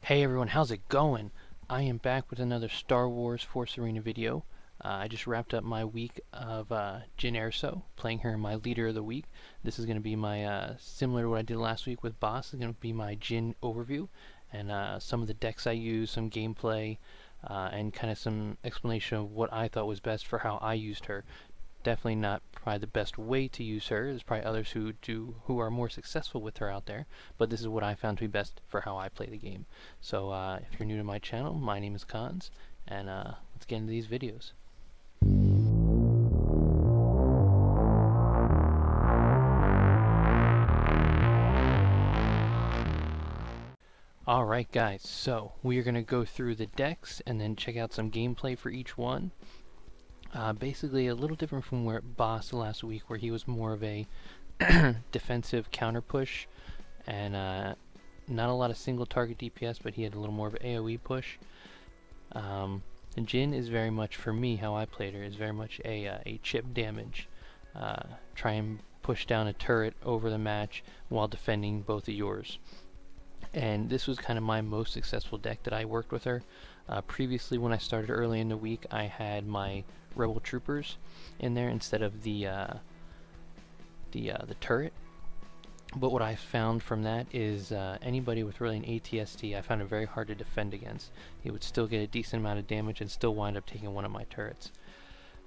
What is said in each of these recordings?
Hey everyone, how's it going? I am back with another Star Wars Force Arena video. I just wrapped up my week of Jyn Erso, playing her in my Leader of the Week. This is going to be my, similar to what I did last week with Boss, is going to be my Jyn overview, and some of the decks I use, some gameplay, and kind of some explanation of what I thought was best for how I used her. Definitely not probably the best way to use her. There's probably others who are more successful with her out there, but this is what I found to be best for how I play the game. So if you're new to my channel, my name is Kahns, and let's get into these videos. Alright guys, so we are going to go through the decks and then check out some gameplay for each one. Basically a little different from where Boss last week, where he was more of a defensive counter push and not a lot of single target DPS, but he had a little more of an AoE push. Jyn is very much, for me, how I played her, is very much a chip damage. Try and push down a turret over the match while defending both of yours. And this was kind of my most successful deck that I worked with her. Previously, when I started early in the week, I had my Rebel Troopers in there instead of the turret. But what I found from that is anybody with really an ATST, I found it very hard to defend against. He would still get a decent amount of damage and still wind up taking one of my turrets,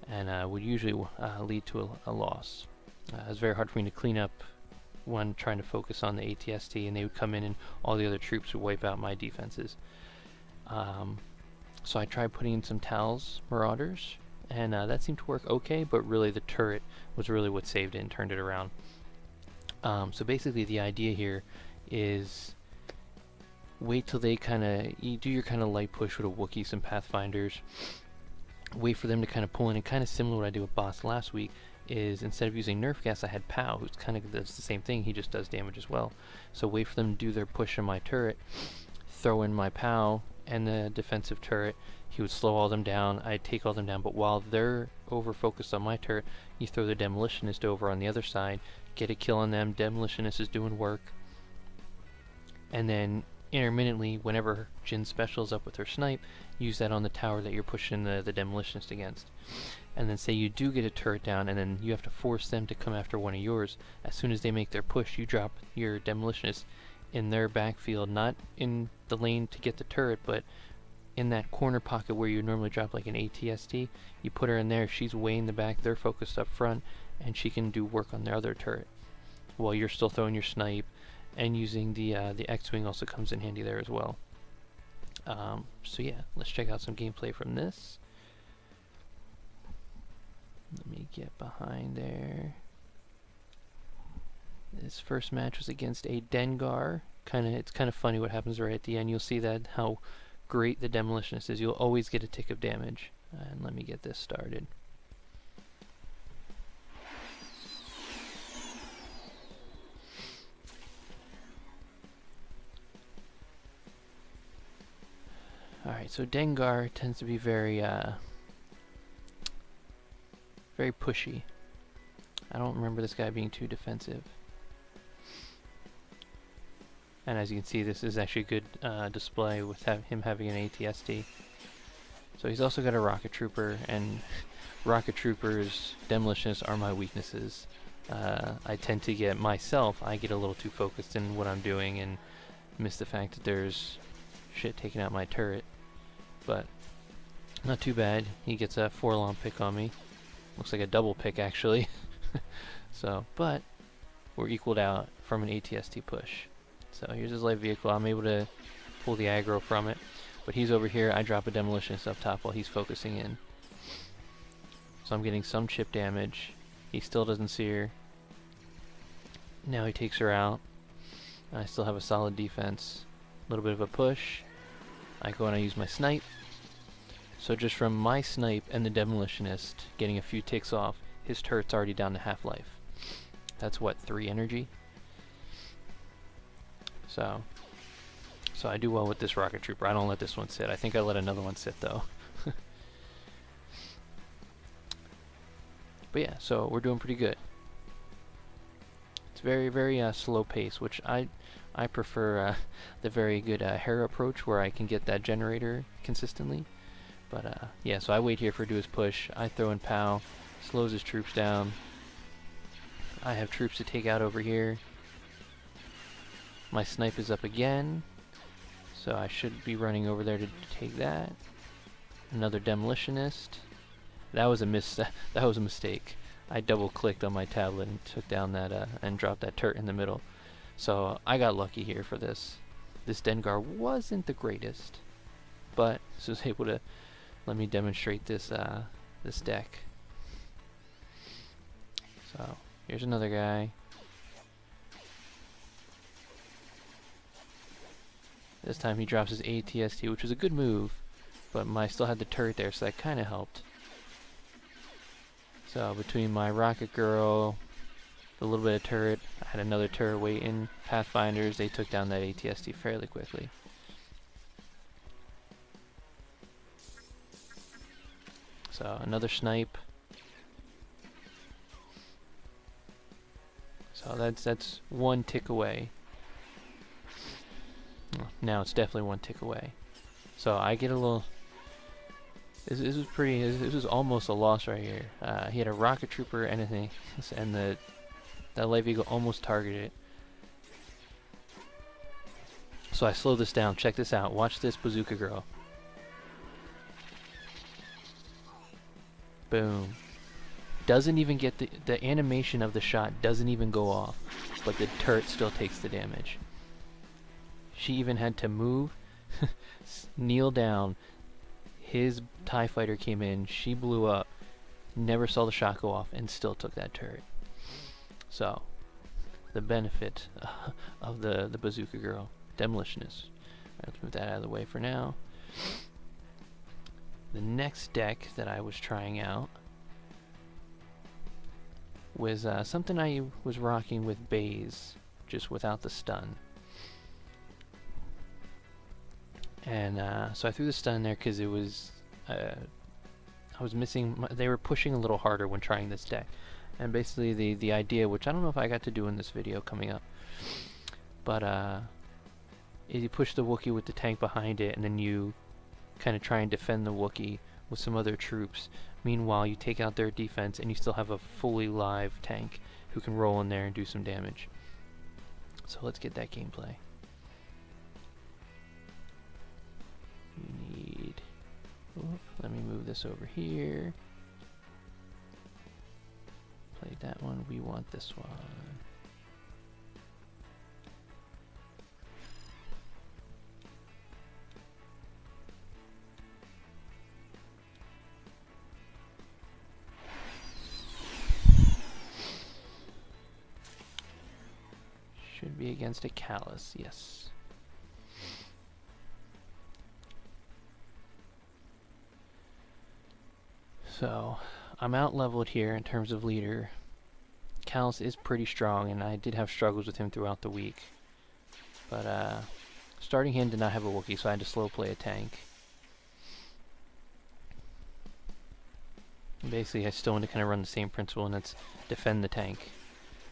and would usually lead to a loss. It was very hard for me to clean up when trying to focus on the ATST, and they would come in and all the other troops would wipe out my defenses. So I tried putting in some Tal's Marauders, and that seemed to work okay, but really the turret was really what saved it and turned it around. So basically the idea here is wait till they you do your kind of light push with a Wookiees and Pathfinders, wait for them to kind of pull in, and kind of similar to what I did with Boss last week, is instead of using Nerf gas, I had Pow, who's kind of does the same thing, he just does damage as well. So wait for them to do their push on my turret, throw in my Pow and the defensive turret, he would slow all them down, I'd take all them down, but while they're over focused on my turret, you throw the Demolitionist over on the other side, get a kill on them, Demolitionist is doing work, and then intermittently, whenever Jyn specials up with her snipe, use that on the tower that you're pushing the Demolitionist against. And then say you do get a turret down, and then you have to force them to come after one of yours. As soon as they make their push, you drop your Demolitionist in their backfield, not in the lane to get the turret, but in that corner pocket where you normally drop like an ATST. You put her in there, she's way in the back, they're focused up front, and she can do work on their other turret while you're still throwing your snipe, and using the X-Wing also comes in handy there as well. So yeah, let's check out some gameplay from this. Let me get behind there. This first match was against a Dengar. It's kind of funny what happens right at the end. You'll see that how great the Demolitionist is. You'll always get a tick of damage. And let me get this started. Alright, so Dengar tends to be very pushy. I don't remember this guy being too defensive. And as you can see, this is actually a good display with him having an ATST. So he's also got a Rocket Trooper, and Rocket Troopers, Demolitionists are my weaknesses. I tend to get I get a little too focused in what I'm doing and miss the fact that there's shit taking out my turret. But not too bad. He gets a 4-long pick on me. Looks like a double pick actually. So, but we're equaled out from an ATST push. So here's his light vehicle. I'm able to pull the aggro from it, but he's over here. I drop a Demolitionist up top while he's focusing in. So I'm getting some chip damage. He still doesn't see her. Now he takes her out. I still have a solid defense. A little bit of a push. I go and I use my snipe. So just from my snipe and the Demolitionist getting a few ticks off, his turret's already down to half-life. That's what, 3 energy? So I do well with this Rocket Trooper. I don't let this one sit. I think I let another one sit though. But yeah, so we're doing pretty good. It's very, very slow pace, which I I prefer the very good Hera approach where I can get that generator consistently. But yeah, so I wait here for do his push. I throw in POW, slows his troops down. I have troops to take out over here. My snipe is up again, so I should be running over there to take that. Another demolitionist. That was a that was a mistake. I double clicked on my tablet and took down that and dropped that turret in the middle. So I got lucky here for this. This Dengar wasn't the greatest, but this was able to let me demonstrate this this deck. So here's another guy. This time he drops his ATST, which was a good move, but I still had the turret there, so that kind of helped. So between my Rocket Girl, a little bit of turret, I had another turret waiting, Pathfinders, they took down that ATST fairly quickly. So another snipe. So that's one tick away. Now it's definitely one tick away. So I get a little. This was pretty. This was almost a loss right here. He had a rocket trooper and anything, and that light vehicle almost targeted it. So I slow this down. Check this out. Watch this bazooka girl. Boom. Doesn't even get the animation of the shot doesn't even go off, but the turret still takes the damage. She even had to move, kneel down. His TIE fighter came in, she blew up, never saw the shot go off, and still took that turret. So, the benefit of the bazooka girl. Demolitionist. Right, let's move that out of the way for now. The next deck that I was trying out was something I was rocking with Baze, just without the stun. And so I threw the stun there because it was I was missing. They were pushing a little harder when trying this deck, and basically the idea, which I don't know if I got to do in this video coming up, but is you push the Wookiee with the tank behind it, and then you kind of try and defend the Wookiee with some other troops. Meanwhile, you take out their defense, and you still have a fully live tank who can roll in there and do some damage. So let's get that gameplay. You need. Let me move this over here. Play that one. We want this one. Should be against a Callus, yes. So, I'm out-leveled here in terms of leader. Callus is pretty strong, and I did have struggles with him throughout the week. But, starting him did not have a Wookiee, so I had to slow play a tank. Basically, I still want to kind of run the same principle, and that's defend the tank.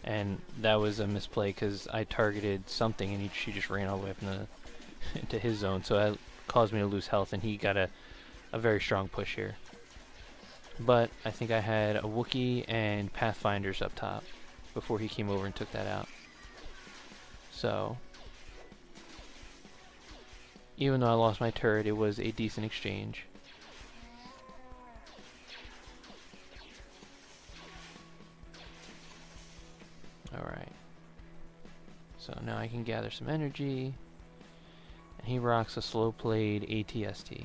And that was a misplay, because I targeted something, and she just ran all the way up into his zone, so that caused me to lose health, and he got a very strong push here. But I think I had a Wookiee and Pathfinders up top before he came over and took that out. So, even though I lost my turret, it was a decent exchange. Alright. So now I can gather some energy. And he rocks a slow-played ATST.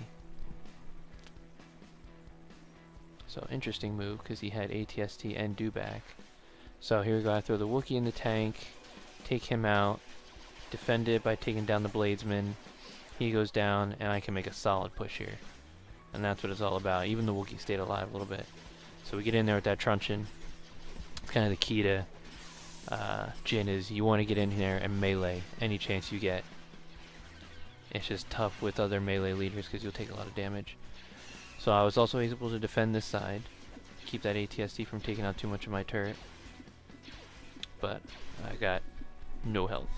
So interesting move, because he had ATST and Dewback. So here we go, I throw the Wookiee in the tank, take him out, defend it by taking down the Bladesman. He goes down, and I can make a solid push here. And that's what it's all about. Even the Wookiee stayed alive a little bit. So we get in there with that truncheon. It's kind of the key to Jyn is you want to get in there and melee any chance you get. It's just tough with other melee leaders because you'll take a lot of damage. So I was also able to defend this side, keep that ATST from taking out too much of my turret. But I got no health.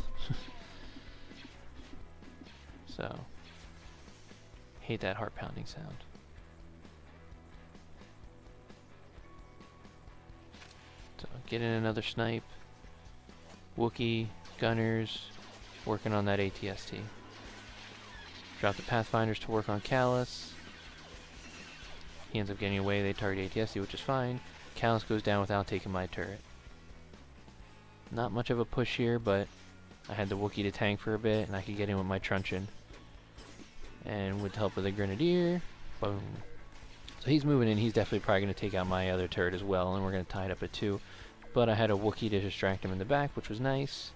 So, hate that heart pounding sound. So, get in another snipe. Wookiee, gunners, working on that ATST. Drop the Pathfinders to work on Callus. He ends up getting away, they target ATST, which is fine. Callus goes down without taking my turret. Not much of a push here, but I had the Wookiee to tank for a bit, and I could get in with my truncheon. And with the help of the Grenadier, boom. So he's moving in, he's definitely probably going to take out my other turret as well, and we're going to tie it up at 2. But I had a Wookiee to distract him in the back, which was nice.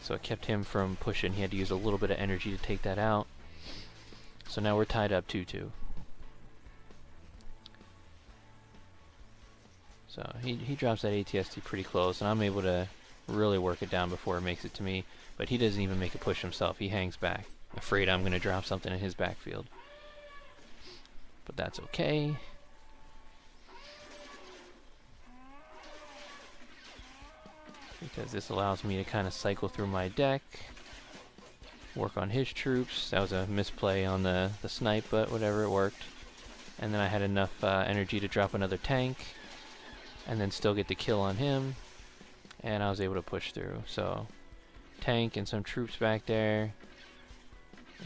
So it kept him from pushing. He had to use a little bit of energy to take that out. So now we're tied up 2-2. So he drops that ATST pretty close, and I'm able to really work it down before it makes it to me. But he doesn't even make a push himself. He hangs back, afraid I'm going to drop something in his backfield. But that's okay. Because this allows me to kind of cycle through my deck, work on his troops. That was a misplay on the snipe, but whatever, it worked. And then I had enough energy to drop another tank, and then still get the kill on him, and I was able to push through. So, tank and some troops back there,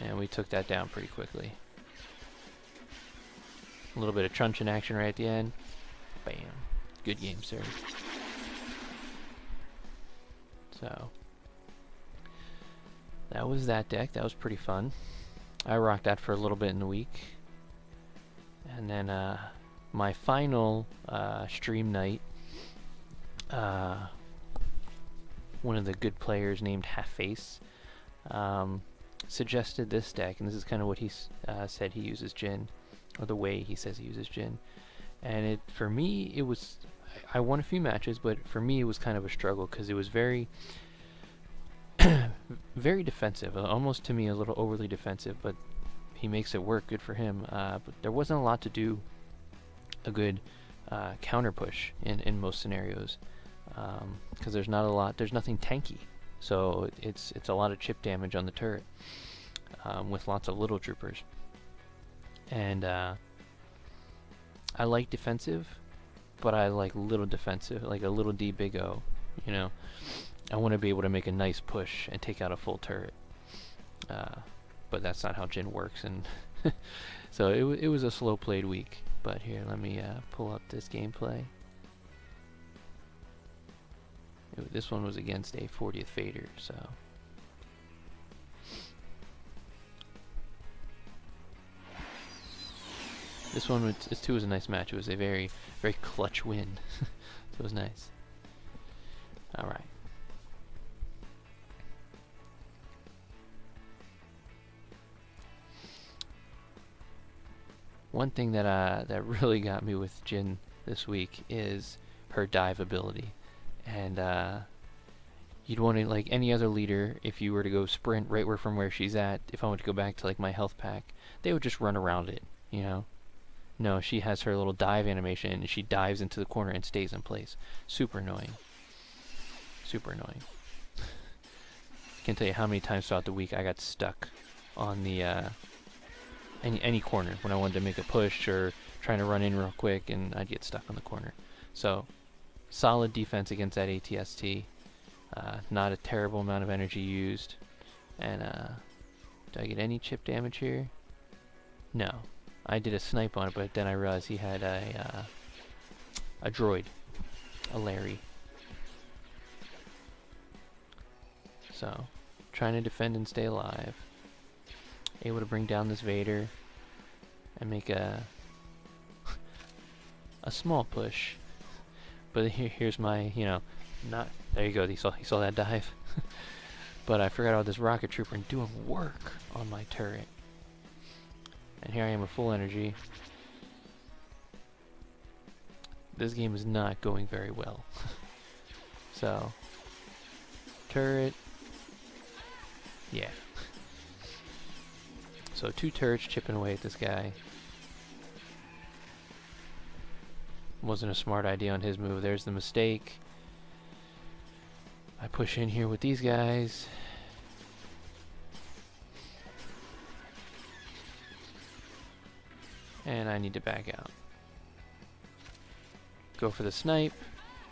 and we took that down pretty quickly. A little bit of truncheon action right at the end. Bam. Good game, sir. So, that was that deck. That was pretty fun. I rocked that for a little bit in the week. And then my final stream night, one of the good players named Half-Face suggested this deck, and this is kind of what he said he uses Jyn, or the way he says he uses Jyn. And for me, it was, I won a few matches, but for me it was kind of a struggle because it was very very defensive, almost to me a little overly defensive, but he makes it work. Good for him. But there wasn't a lot to do a good counter push in most scenarios, because there's not a lot, there's nothing tanky, so it's a lot of chip damage on the turret, with lots of little troopers. And I like defensive, but I like little defensive, like a little D big O, you know. I want to be able to make a nice push and take out a full turret, but that's not how Jyn works, and so it was a slow played week. But here, let me pull up this gameplay. This one was against a 40th Fader, so this one too was a nice match. It was a very, very clutch win, so it was nice. All right. One thing that really got me with Jyn this week is her dive ability, and you'd want to, like any other leader, if you were to go sprint right from where she's at, if I went to go back to like my health pack, they would just run around it, you know. No, she has her little dive animation, and she dives into the corner and stays in place. Super annoying. Super annoying. I can't tell you how many times throughout the week I got stuck on the any corner when I wanted to make a push or trying to run in real quick, and I'd get stuck on the corner. So, solid defense against that ATST. Not a terrible amount of energy used. And did I get any chip damage here? No. I did a snipe on it, but then I realized he had a droid, a Larry. So, trying to defend and stay alive. Able to bring down this Vader and make a small push. But here's my, you know, not, there you go, he saw that dive. But I forgot about this rocket trooper and doing work on my turret. And here I am with full energy. This game is not going very well. So, turret, yeah. So 2 turrets chipping away at this guy. Wasn't a smart idea on his move. There's the mistake. I push in here with these guys. And I need to back out. Go for the snipe.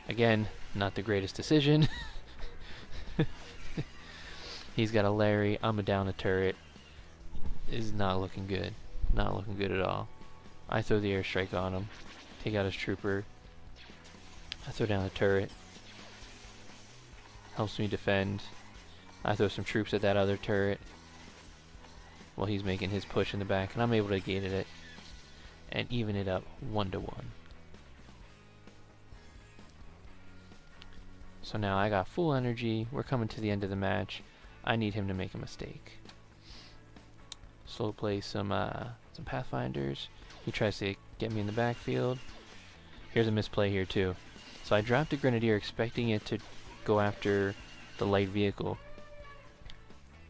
Again, not the greatest decision. He's got a Larry. I'm a down a turret. Is not looking good. Not looking good at all. I throw the airstrike on him. Take out his trooper. I throw down a turret. Helps me defend. I throw some troops at that other turret while he's making his push in the back, and I'm able to gate it and even it up 1-1. So now I got full energy. We're coming to the end of the match. I need him to make a mistake. Slow play some Pathfinders. He tries to get me in the backfield. Here's a misplay here too. So I dropped the Grenadier expecting it to go after the light vehicle.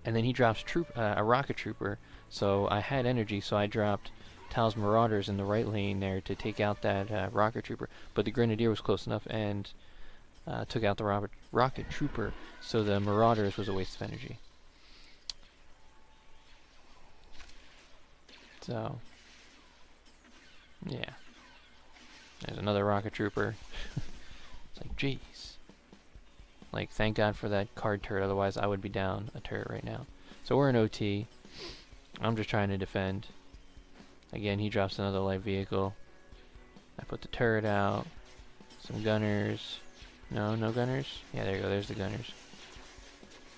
And then he drops a rocket trooper. So I had energy, so I dropped Tal's Marauders in the right lane there to take out that rocket trooper. But the Grenadier was close enough and took out the rocket trooper, so the Marauders was a waste of energy. So, yeah. There's another rocket trooper. It's like, jeez. Like, thank God for that card turret, otherwise I would be down a turret right now. So we're in OT. I'm just trying to defend. Again, he drops another light vehicle. I put the turret out. Some gunners. No gunners? Yeah, there you go, there's the gunners.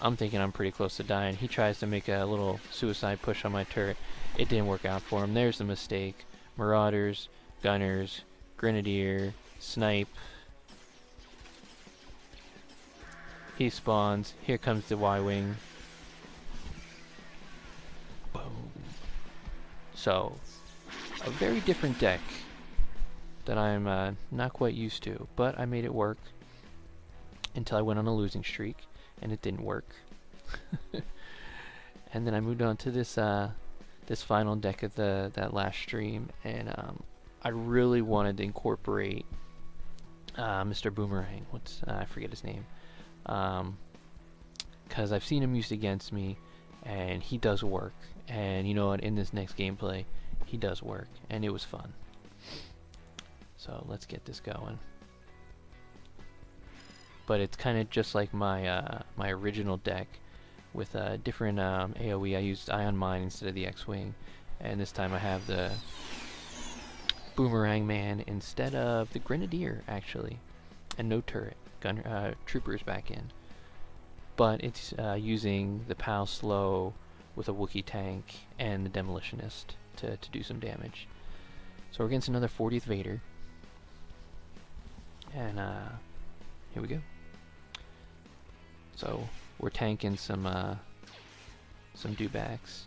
I'm thinking I'm pretty close to dying. He tries to make a little suicide push on my turret. It didn't work out for him. There's the mistake. Marauders, gunners, Grenadier, snipe. He spawns. Here comes the Y-Wing. Boom. So, a very different deck that I'm not quite used to, but I made it work until I went on a losing streak, and it didn't work. And then I moved on to this this final deck of that last stream, and I really wanted to incorporate Mr. Boomerang. I forget his name, because I've seen him used against me, and he does work. And you know what? In this next gameplay, he does work, and it was fun. So let's get this going. But it's kind of just like my my original deck with a different AoE. I used Ion Mine instead of the X-Wing, and this time I have the Boomerang Man instead of the Grenadier, actually, and no turret. Troopers back in, but it's using the POW slow with a Wookiee tank and the Demolitionist to do some damage. So we're against another 40th Vader, and here we go. So we're tanking some dewbacks,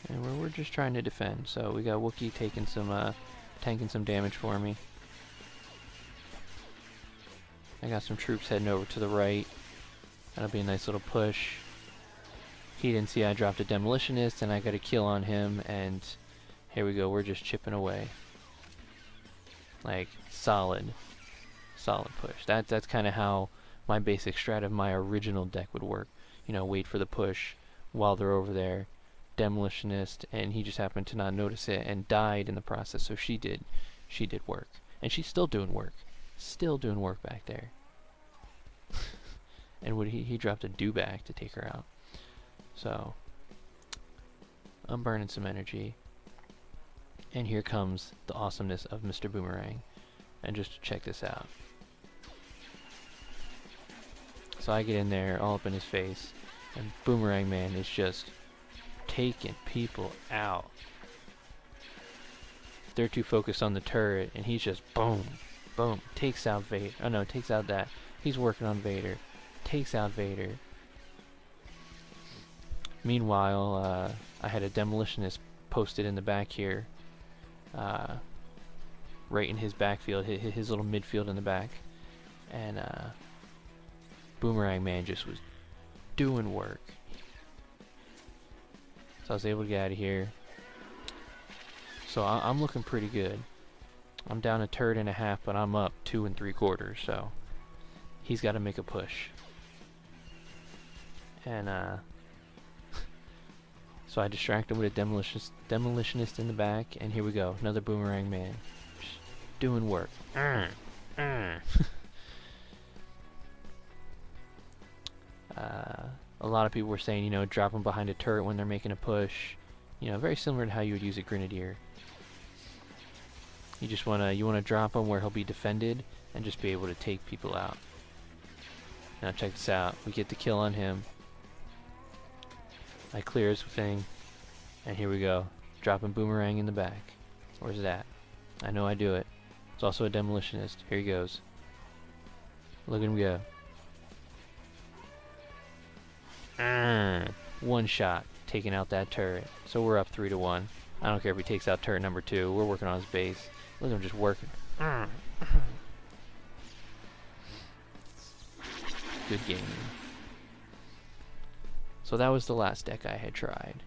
and we're just trying to defend. So we got Wookiee taking tanking some damage for me. I got some troops heading over to the right. That'll be a nice little push. He didn't see I dropped a Demolitionist, and I got a kill on him, and here we go. We're just chipping away. Like, solid push. That's kind of how my basic strat of my original deck would work. You know, wait for the push while they're over there. Demolitionist, and he just happened to not notice it and died in the process. So she did work, and she's still doing work back there. And he dropped a dewback to take her out. So I'm burning some energy, and here comes the awesomeness of Mr. Boomerang. And just check this out. So I get in there all up in his face, and Boomerang Man is just taking people out. They're too focused on the turret, and he's just boom, boom, takes out Vader. Oh no, takes out that. He's working on Vader. Takes out Vader. Meanwhile, I had a Demolitionist posted in the back here, right in his backfield, his little midfield in the back, and Boomerang Man just was doing work. So I was able to get out of here. So I'm looking pretty good. I'm down a turret and a half, but I'm up 2 3/4. So he's got to make a push. And So I distract him with a demolitionist in the back, and here we go. Another boomerang man. Just doing work. A lot of people were saying, you know, drop them behind a turret when they're making a push. You know, very similar to how you would use a grenadier. You just wanna drop him where he'll be defended and just be able to take people out. Now check this out. We get the kill on him. I clear his thing, and here we go. Dropping boomerang in the back. Where's that? I know I do it. It's also a demolitionist. Here he goes. Look at him go. One shot, taking out that turret. So we're up 3-1. I don't care if he takes out turret number 2. We're working on his base. Look at him just working. Good game. So that was the last deck I had tried.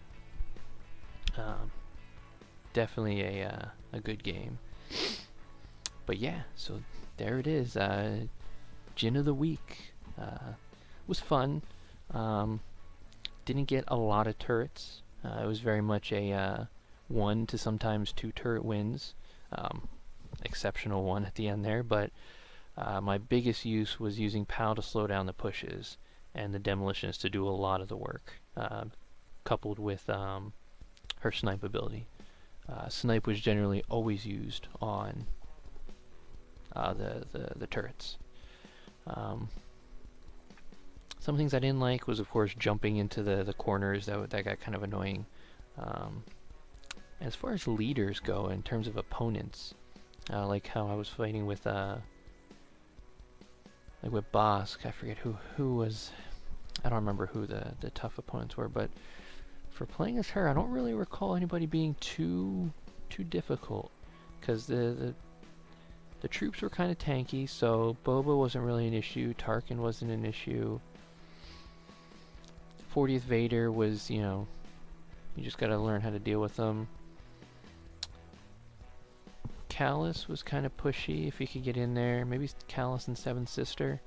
Definitely a good game. But yeah, so there it is. Jyn of the week. Was fun. Didn't get a lot of turrets. It was very much a 1 to sometimes 2 turret wins. Exceptional one at the end there, but my biggest use was using POW to slow down the pushes, and the demolitionist to do a lot of the work, coupled with her snipe ability. Snipe was generally always used on the turrets. Some things I didn't like was, of course, jumping into the corners. That got kind of annoying. As far as leaders go, in terms of opponents, like how I was fighting with like with Bosk, I forget who was. I don't remember who the tough opponents were, but for playing as her, I don't really recall anybody being too difficult, because the troops were kind of tanky. So Boba wasn't really an issue. Tarkin wasn't an issue. 40th Vader was, you know, you just gotta learn how to deal with them. Callus was kind of pushy if you could get in there. Maybe Callus and Seventh Sister.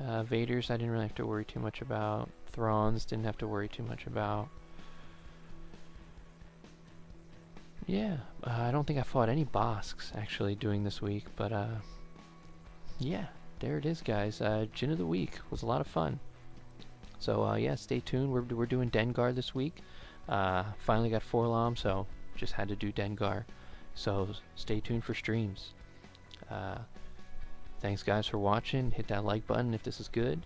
Vader's I didn't really have to worry too much about. Thrawn's didn't have to worry too much about. Yeah, I don't think I fought any Bosks actually doing this week, but yeah, there it is, guys. Jyn of the week was a lot of fun. So yeah, stay tuned. We're doing Dengar this week. Finally got 4-LOM, so just had to do Dengar. So stay tuned for streams. Thanks guys for watching. Hit that like button if this is good,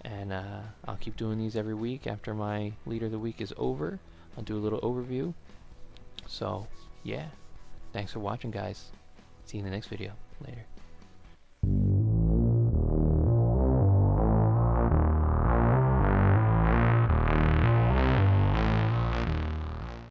and I'll keep doing these every week. After my leader of the week is over, I'll do a little overview. So yeah, thanks for watching, guys. See you in the next video. Later.